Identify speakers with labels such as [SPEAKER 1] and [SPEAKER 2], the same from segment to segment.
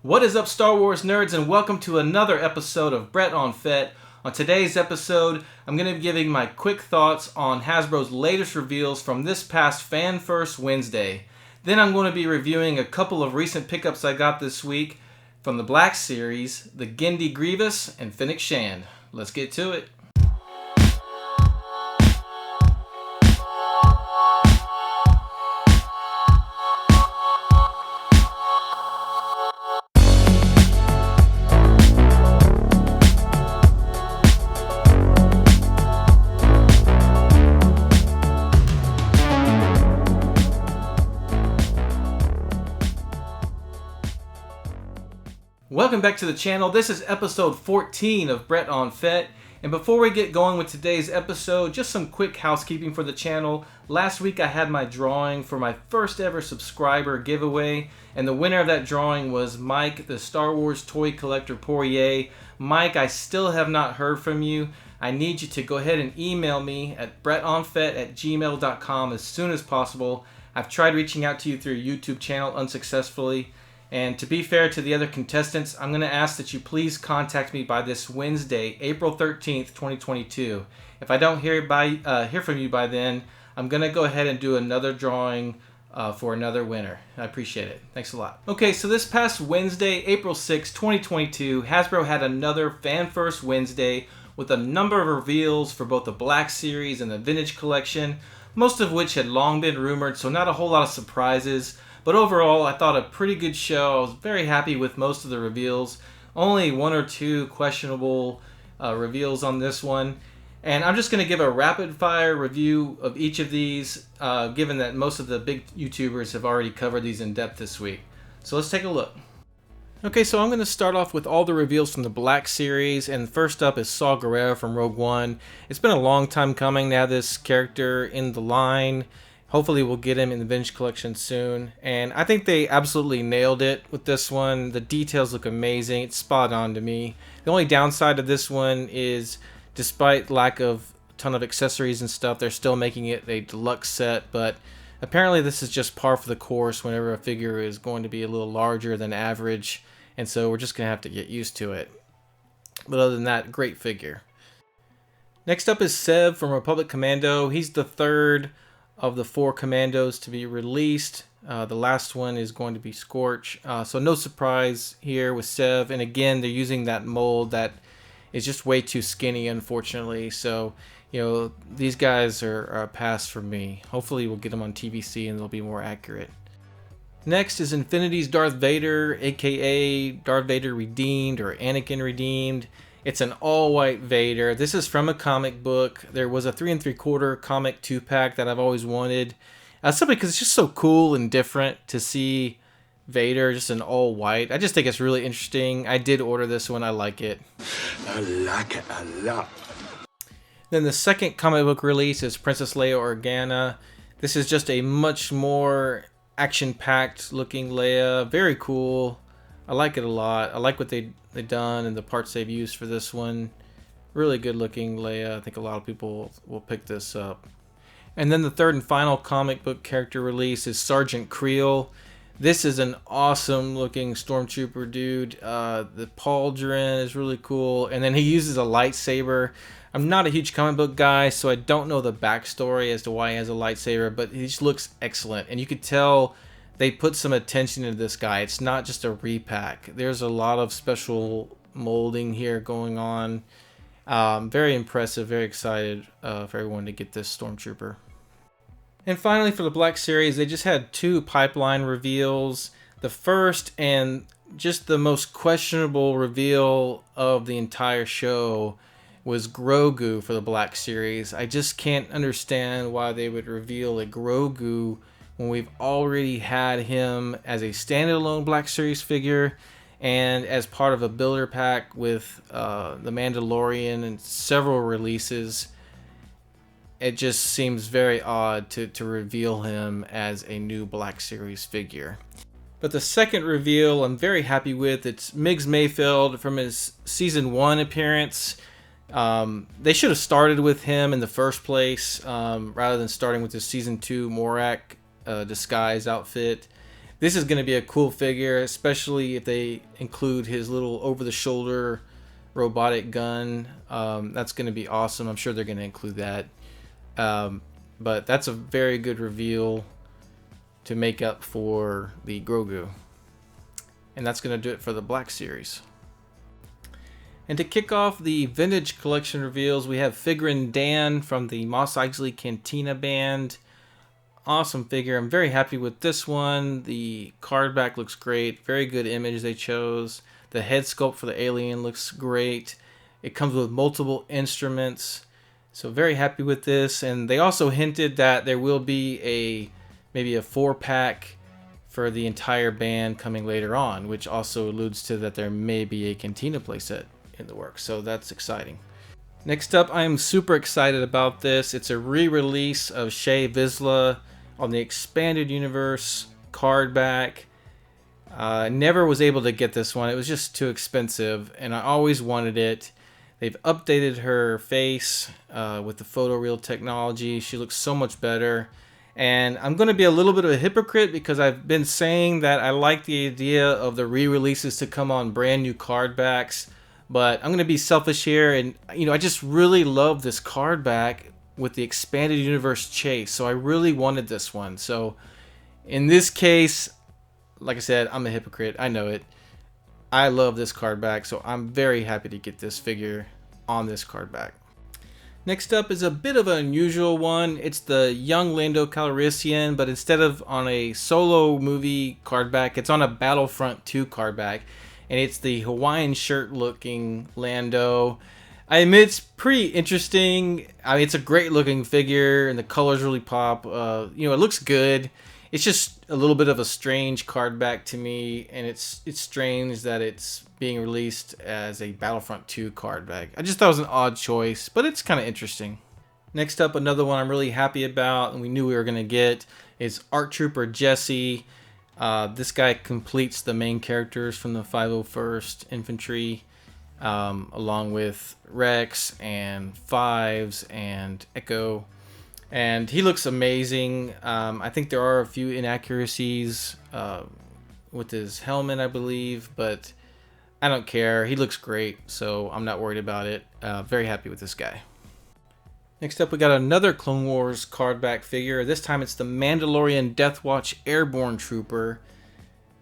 [SPEAKER 1] What is up, Star Wars nerds, and welcome to another episode of Brett on Fett. On today's episode, I'm going to be giving my quick thoughts on Hasbro's latest reveals from this past Fan First Wednesday. Then I'm going to be reviewing a couple of recent pickups I got this week from the Black Series, the Genndy GRIEVOUS and fennecshand. Let's get to it. Welcome back to the channel. This is episode 14 of Brett on Fett. And before we get going with today's episode, just some quick housekeeping for the channel. Last week I had my drawing for my first ever subscriber giveaway. And the winner of that drawing was Mike, the Star Wars toy collector Poirier. Mike, I still have not heard from you. I need you to go ahead and email me at brettonfett@gmail.com as soon as possible. I've tried reaching out to you through your YouTube channel unsuccessfully. And to be fair to the other contestants, I'm going to ask that you please contact me by this Wednesday, April 13th, 2022. If I don't hear from you by then, I'm going to go ahead and do another drawing for another winner. I appreciate it. Thanks a lot. Okay, so this past Wednesday, April 6th, 2022, Hasbro had another Fan First Wednesday with a number of reveals for both the Black Series and the Vintage Collection, most of which had long been rumored, so not a whole lot of surprises. But overall, I thought a pretty good show. I was very happy with most of the reveals. Only one or two questionable reveals on this one. And I'm just going to give a rapid-fire review of each of these, given that most of the big YouTubers have already covered these in depth this week. So let's take a look. Okay, so I'm going to start off with all the reveals from the Black Series. And first up is Saw Gerrera from Rogue One. It's been a long time coming to have this character in the line. Hopefully we'll get him in the Vintage Collection soon. And I think they absolutely nailed it with this one. The details look amazing. It's spot on to me. The only downside of this one is, despite lack of a ton of accessories and stuff, they're still making it a deluxe set. But apparently this is just par for the course whenever a figure is going to be a little larger than average. And so we're just going to have to get used to it. But other than that, great figure. Next up is Sev from Republic Commando. He's the third of the 4 commandos to be released. The last one is going to be Scorch. So no surprise here with Sev. And again, they're using that mold that is just way too skinny, unfortunately. So, you know, these guys are a pass for me. Hopefully we'll get them on TVC and they'll be more accurate. Next is Infinity's Darth Vader, aka Darth Vader Redeemed or Anakin Redeemed. It's an all-white Vader. This is from a comic book. There was a 3 3/4 comic 2-pack that I've always wanted. Simply because it's just so cool and different to see Vader just in all-white. I just think it's really interesting. I did order this one. I like it.
[SPEAKER 2] I like it a lot.
[SPEAKER 1] Then the second comic book release is Princess Leia Organa. This is just a much more action-packed looking Leia. Very cool. I like it a lot. I like what they've done and the parts they've used for this one. Really good looking Leia. I think a lot of people will pick this up. And then the third and final comic book character release is Sergeant Creel. This is an awesome looking stormtrooper dude. The pauldron is really cool. And then he uses a lightsaber. I'm not a huge comic book guy, so I don't know the backstory as to why he has a lightsaber, but he just looks excellent. And you could tell they put some attention into this guy. It's not just a repack. There's a lot of special molding here going on. Very impressive. Very excited for everyone to get this Stormtrooper. And finally, for the Black Series, they just had 2 pipeline reveals. The first and just the most questionable reveal of the entire show was Grogu for the Black Series. I just can't understand why they would reveal a Grogu when we've already had him as a standalone Black Series figure and as part of a builder pack with The Mandalorian and several releases. It just seems very odd to reveal him as a new Black Series figure. But the second reveal I'm very happy with. It's Miggs Mayfield from his Season 1 appearance. They should have started with him in the first place rather than starting with his Season 2 Morak disguise outfit. this is going to be a cool figure, especially if they include his little over-the-shoulder robotic gun. That's going to be awesome. I'm sure they're going to include that. But that's a very good reveal to make up for the Grogu. And that's going to do it for the Black Series. And to kick off the Vintage Collection reveals, we have Figrin Dan from the Mos Eisley Cantina Band. Awesome figure. I'm very happy with this one. The card back looks great. Very good image they chose. The head sculpt for the alien looks great. It comes with multiple instruments. So very happy with this. And they also hinted that there will be maybe a 4-pack for the entire band coming later on, which also alludes to that there may be a Cantina playset in the works. So that's exciting. Next up, I am super excited about this. It's a re-release of Shae Vizsla on the Expanded Universe card back. Never was able to get this one. It was just too expensive, and I always wanted it. They've updated her face with the photoreal technology. She looks so much better. And I'm going to be a little bit of a hypocrite because I've been saying that I like the idea of the re-releases to come on brand new card backs. But I'm going to be selfish here, and I just really love this card back with the Expanded Universe chase. So I really wanted this one. So in this case, like I said, I'm a hypocrite. I know it. I love this card back, so I'm very happy to get this figure on this card back. Next up is a bit of an unusual one. It's the young Lando Calrissian, but instead of on a solo movie card back, it's on a Battlefront 2 card back. And it's the Hawaiian shirt looking Lando. I admit it's pretty interesting. I mean, it's a great looking figure and the colors really pop. It looks good. It's just a little bit of a strange card back to me, and it's strange that it's being released as a Battlefront 2 card back. I just thought it was an odd choice, but it's kind of interesting. Next up, another one I'm really happy about and we knew we were going to get is ARC Trooper Jesse. This guy completes the main characters from the 501st Infantry, along with Rex and Fives and Echo. And he looks amazing. I think there are a few inaccuracies with his helmet, I believe, but I don't care. He looks great, so I'm not worried about it. Very happy with this guy. Next up, we got another Clone Wars card back figure. This time it's the Mandalorian Death Watch Airborne Trooper.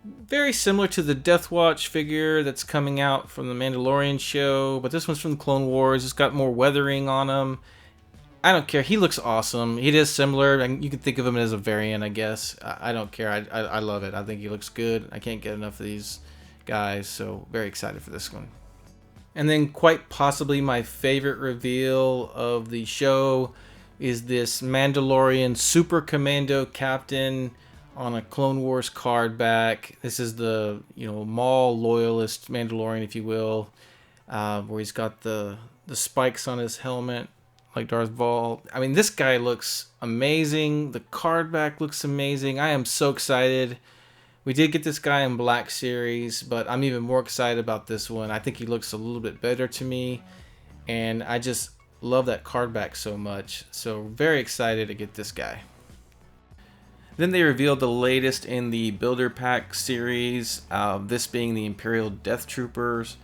[SPEAKER 1] Very similar to the Death Watch figure that's coming out from the Mandalorian show, but this one's from the Clone Wars. It's got more weathering on him. I don't care. He looks awesome. He is similar, and you can think of him as a variant, I guess. I don't care. I love it. I think he looks good. I can't get enough of these guys, so very excited for this one. And then quite possibly my favorite reveal of the show is this Mandalorian Super Commando Captain on a Clone Wars card back. This is the Maul loyalist Mandalorian, if you will, where he's got the spikes on his helmet like Darth Maul. I mean, this guy looks amazing. The card back looks amazing. I am so excited. We did get this guy in Black Series, but I'm even more excited about this one. I think he looks a little bit better to me, and I just love that card back so much. So very excited to get this guy. Then they revealed the latest in the Builder Pack series, this being the Imperial Death Troopers.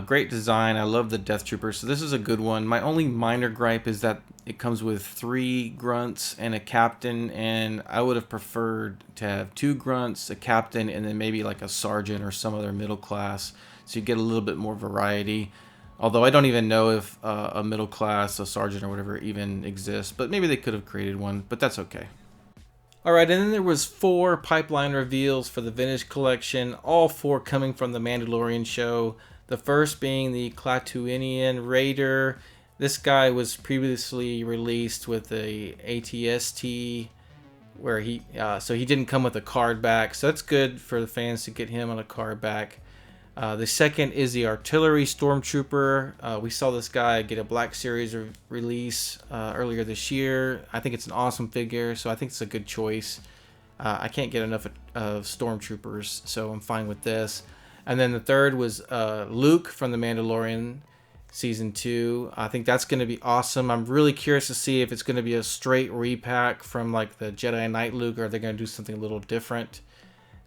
[SPEAKER 1] Great design. I love the Death Troopers, so this is a good one. My only minor gripe is that it comes with 3 grunts and a captain, and I would have preferred to have 2 grunts, a captain, and then maybe like a sergeant or some other middle class, so you get a little bit more variety. Although I don't even know if a middle class, a sergeant or whatever even exists, but maybe they could have created one, but that's okay. Alright, and then there was 4 pipeline reveals for the Vintage Collection, all 4 coming from the Mandalorian show. The first being the Klatooinian Raider. This guy was previously released with a ATST, where he didn't come with a card back, so that's good for the fans to get him on a card back. The second is the Artillery Stormtrooper. We saw this guy get a Black Series release earlier this year. I think it's an awesome figure, so I think it's a good choice. I can't get enough of Stormtroopers, so I'm fine with this. And then the third was Luke from The Mandalorian Season 2. I think that's going to be awesome. I'm really curious to see if it's going to be a straight repack from like the Jedi Knight Luke, or are they going to do something a little different.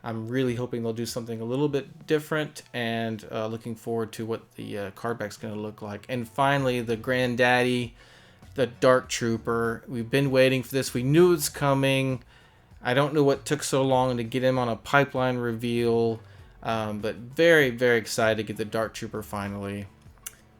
[SPEAKER 1] I'm really hoping they'll do something a little bit different, and looking forward to what the card back's going to look like. And finally, the granddaddy, the Dark Trooper. We've been waiting for this. We knew it was coming. I don't know what took so long to get him on a pipeline reveal, but very, very excited to get the Dark Trooper finally.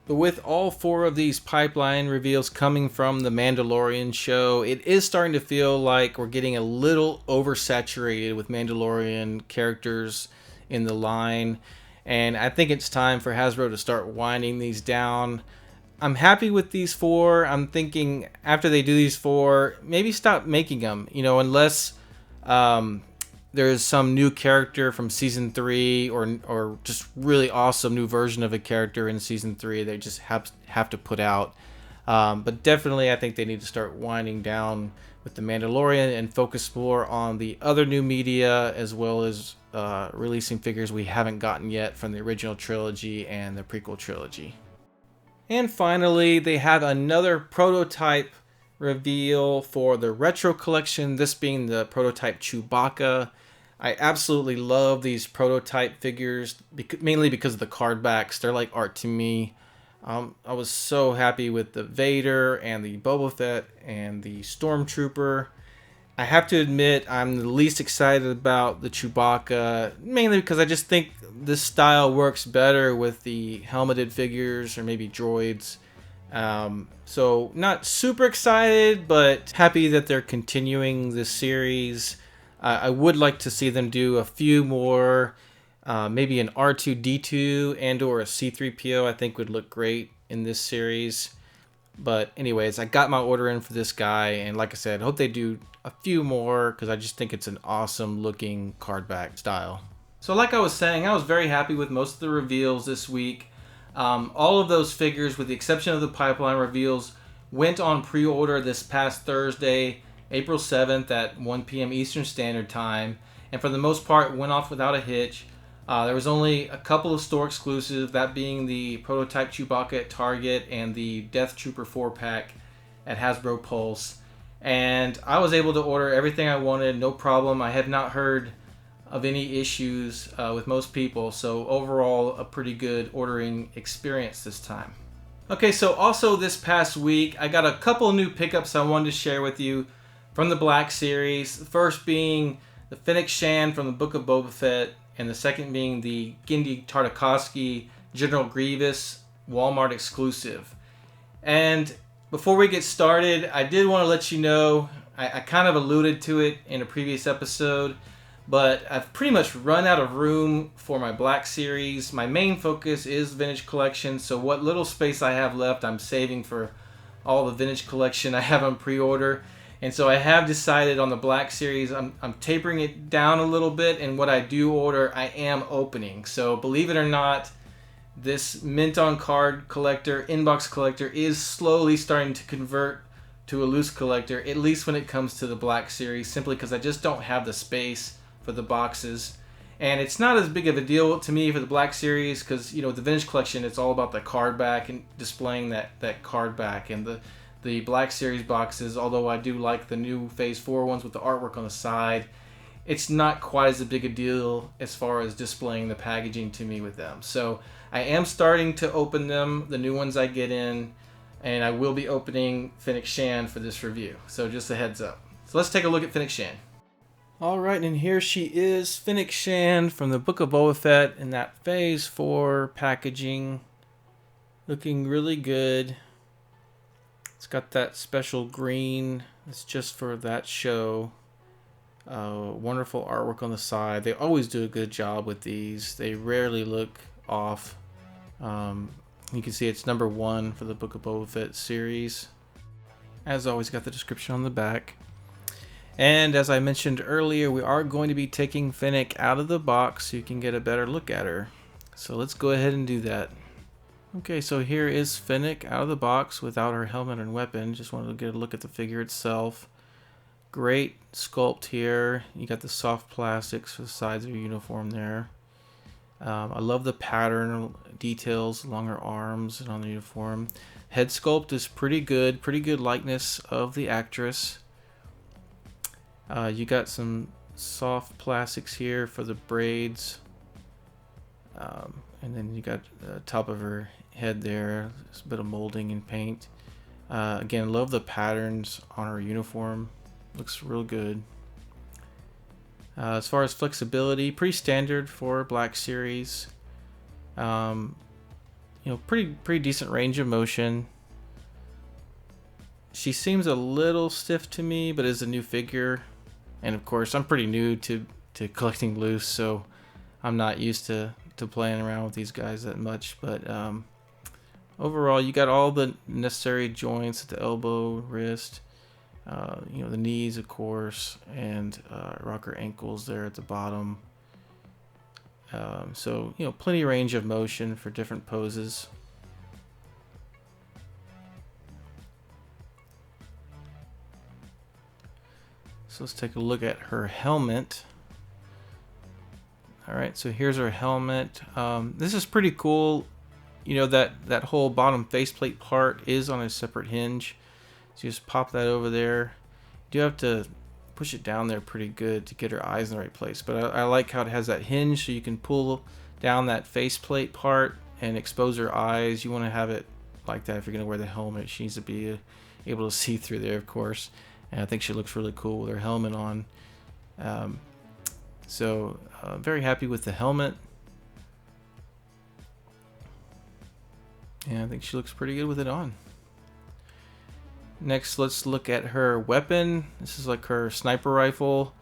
[SPEAKER 1] But with all 4 of these pipeline reveals coming from the Mandalorian show, it is starting to feel like we're getting a little oversaturated with Mandalorian characters in the line. And I think it's time for Hasbro to start winding these down. I'm happy with these 4. I'm thinking after they do these 4, maybe stop making them, unless there's some new character from season 3 or just really awesome new version of a character in season 3 they just have to put out. But definitely I think they need to start winding down with the Mandalorian and focus more on the other new media, as well as releasing figures we haven't gotten yet from the original trilogy and the prequel trilogy. And finally, they have another prototype reveal for the retro collection, this being the prototype Chewbacca. I absolutely love these prototype figures, mainly because of the card backs. They're like art to me. I was so happy with the Vader and the Boba Fett and the Stormtrooper. I have to admit I'm the least excited about the Chewbacca, mainly because I just think this style works better with the helmeted figures or maybe droids. So not super excited, but happy that they're continuing this series. I would like to see them do a few more, maybe an R2-D2 and or a C-3PO I think would look great in this series. But anyways, I got my order in for this guy, and like I said, I hope they do a few more because I just think it's an awesome looking card back style. So like I was saying, I was very happy with most of the reveals this week. All of those figures, with the exception of the pipeline reveals, went on pre-order this past Thursday, April 7th at 1 p.m. Eastern Standard Time, and for the most part went off without a hitch. There was only a couple of store exclusives, that being the prototype Chewbacca at Target and the Death Trooper 4-pack at Hasbro Pulse. And I was able to order everything I wanted, no problem. I have not heard of any issues with most people, so overall a pretty good ordering experience this time. Okay, so also this past week I got a couple new pickups I wanted to share with you from the Black Series. The first being the fennecshand from the Book of Bobafett, and the second being the Genndy Tartakovsky General Grievous Walmart exclusive. And before we get started, I did want to let you know, I kind of alluded to it in a previous episode, but I've pretty much run out of room for my Black Series. My main focus is Vintage Collection, so what little space I have left I'm saving for all the Vintage Collection I have on pre-order. And so I have decided on the Black Series, I'm tapering it down a little bit, and what I do order, I am opening. So believe it or not, this mint on card collector, inbox collector, is slowly starting to convert to a loose collector, at least when it comes to the Black Series, simply because I just don't have the space for the boxes. And it's not as big of a deal to me for the Black Series, because the Vintage Collection, it's all about the card back and displaying that card back. And the Black Series boxes, although I do like the new Phase 4 ones with the artwork on the side, it's not quite as big a deal as far as displaying the packaging to me with them. So I am starting to open them, the new ones I get in, and I will be opening fennecshand for this review. So just a heads up. So let's take a look at fennecshand. Alright, and here she is, fennecshand from the Book of Boba Fett in that Phase 4 packaging. Looking really good. It's got that special green. It's just for that show. Wonderful artwork on the side. They always do a good job with these. They rarely look off. You can see it's number 1 for the Book of Boba Fett series. As always, got the description on the back. And as I mentioned earlier, we are going to be taking Fennec out of the box so you can get a better look at her. So let's go ahead and do that. Okay, so here is Fennec out of the box without her helmet and weapon. Just wanted to get a look at the figure itself. Great sculpt here. You got the soft plastics for the sides of your uniform there. I love the pattern details along her arms and on the uniform. Head sculpt is pretty good likeness of the actress. You got some soft plastics here for the braids. And then you got the top of her head there. There's a bit of molding and paint. Again, love the patterns on her uniform. Looks real good. As far as flexibility, pretty standard for Black Series. Pretty decent range of motion. She seems a little stiff to me, but is a new figure. And of course, I'm pretty new to collecting loose, so I'm not used to playing around with these guys that much. But overall, you got all the necessary joints at the elbow, wrist, the knees, of course, and rocker ankles there at the bottom. So, plenty of range of motion for different poses. So let's take a look at her helmet. Alright, so here's her helmet. This is pretty cool. That whole bottom faceplate part is on a separate hinge. So you just pop that over there. You do have to push it down there pretty good to get her eyes in the right place. But I like how it has that hinge, so you can pull down that faceplate part and expose her eyes. You want to have it like that if you're going to wear the helmet. She needs to be able to see through there, of course. And I think she looks really cool with her helmet on. Very happy with the helmet. And I think she looks pretty good with it on. Next, let's look at her weapon. This is like her sniper rifle.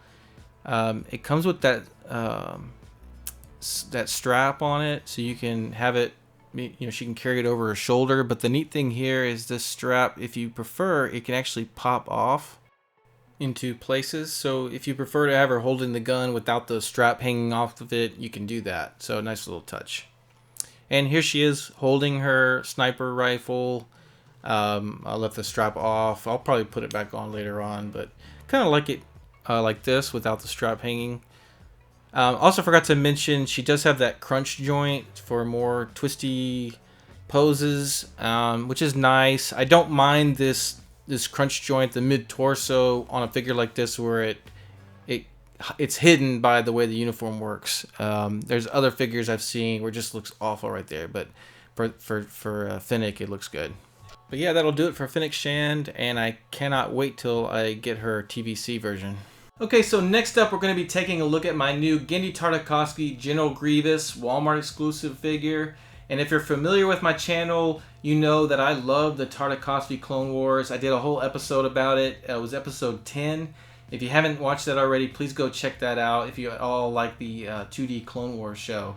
[SPEAKER 1] It comes with that strap on it, so you can have it. She can carry it over her shoulder. But the neat thing here is this strap, if you prefer, it can actually pop off into places. So if you prefer to have her holding the gun without the strap hanging off of it, you can do that. So nice little touch. And here she is holding her sniper rifle. I'll let the strap off. I'll probably put it back on later on, but kind of like it like this without the strap hanging. Also forgot to mention she does have that crunch joint for more twisty poses, which is nice. I don't mind this crunch joint, the mid torso on a figure like this, where it's hidden by the way the uniform works. There's other figures I've seen where it just looks awful right there, but for Fennec it looks good. But yeah, that'll do it for fennecshand, and I cannot wait till I get her TVC version. Okay, so next up we're going to be taking a look at my new Genndy Tartakovsky General Grievous Walmart exclusive figure. And if you're familiar with my channel, you know that I love the Tartakovsky Clone Wars. I did a whole episode about it. It was episode 10. If you haven't watched that already, please go check that out if you all like the 2D Clone Wars show.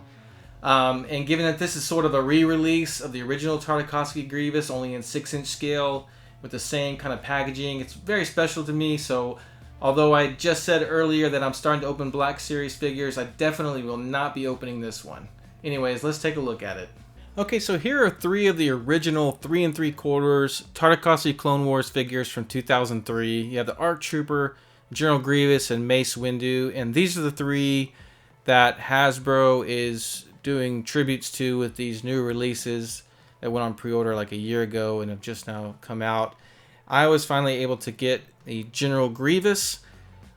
[SPEAKER 1] And given that this is sort of a re-release of the original Tartakovsky Grievous, only in 6-inch scale, with the same kind of packaging, it's very special to me. So although I just said earlier that I'm starting to open Black Series figures, I definitely will not be opening this one. Anyways, let's take a look at it. Okay, so here are 3 of the original 3 3/4 Tartakovsky Clone Wars figures from 2003. You have the ARC Trooper, General Grievous, and Mace Windu, and these are the 3 that Hasbro is doing tributes to with these new releases that went on pre-order like a year ago and have just now come out. I was finally able to get the General Grievous.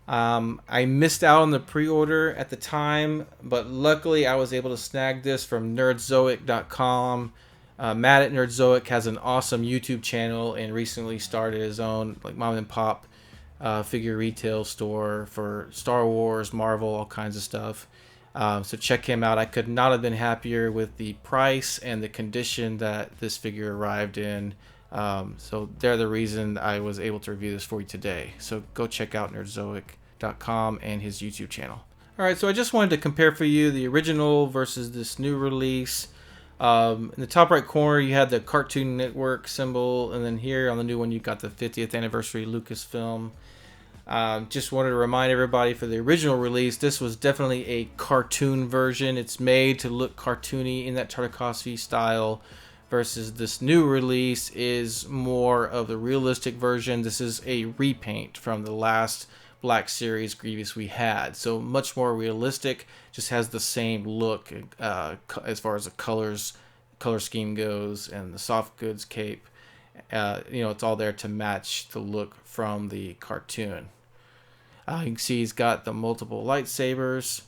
[SPEAKER 1] I missed out on the pre-order at the time, but luckily I was able to snag this from nerdzoic.com. Matt at Nerdzoic has an awesome YouTube channel and recently started his own like mom and pop figure retail store for Star Wars, Marvel, all kinds of stuff. So check him out. I could not have been happier with the price and the condition that this figure arrived in. So they're the reason I was able to review this for you today. So go check out nerdzoic.com and his YouTube channel. Alright, so I just wanted to compare for you the original versus this new release. In the top right corner you had the Cartoon Network symbol, and then here on the new one you got the 50th anniversary Lucasfilm. Just wanted to remind everybody, for the original release, this was definitely a cartoon version. It's made to look cartoony in that Tartakovsky style, versus this new release is more of the realistic version. This is a repaint from the last Black Series Grievous we had, so much more realistic, just has the same look as far as the color scheme goes, and the soft goods cape. It's all there to match the look from the cartoon. You can see he's got the multiple lightsabers.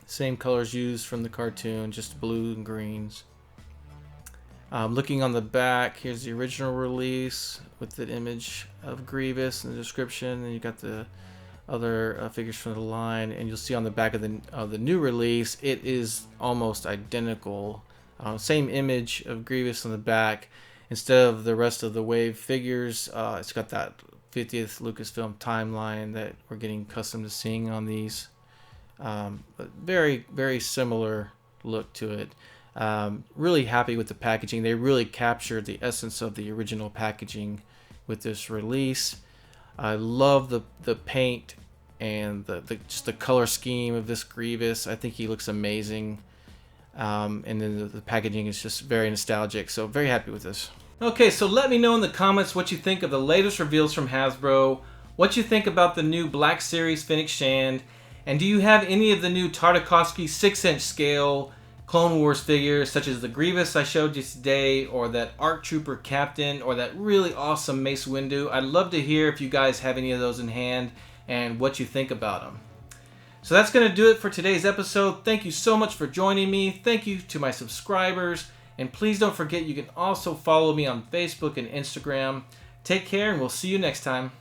[SPEAKER 1] Same colors used from the cartoon, just blue and greens. Looking on the back, here's the original release with the image of Grievous in the description. And you got the other figures from the line, and you'll see on the back of the new release, it is almost identical. Same image of Grievous on the back. Instead of the rest of the wave figures, it's got that 50th Lucasfilm timeline that we're getting accustomed to seeing on these. But very, very similar look to it. Really happy with the packaging. They really captured the essence of the original packaging with this release. I love the paint and just the color scheme of this Grievous. I think he looks amazing. And then the packaging is just very nostalgic. So very happy with this. Okay, so let me know in the comments what you think of the latest reveals from Hasbro. What you think about the new Black Series fennecshand. And do you have any of the new Tartakovsky 6-inch scale Clone Wars figures, such as the Grievous I showed you today, or that ARC Trooper Captain, or that really awesome Mace Windu? I'd love to hear if you guys have any of those in hand and what you think about them. So that's going to do it for today's episode. Thank you so much for joining me. Thank you to my subscribers. And please don't forget you can also follow me on Facebook and Instagram. Take care, and we'll see you next time.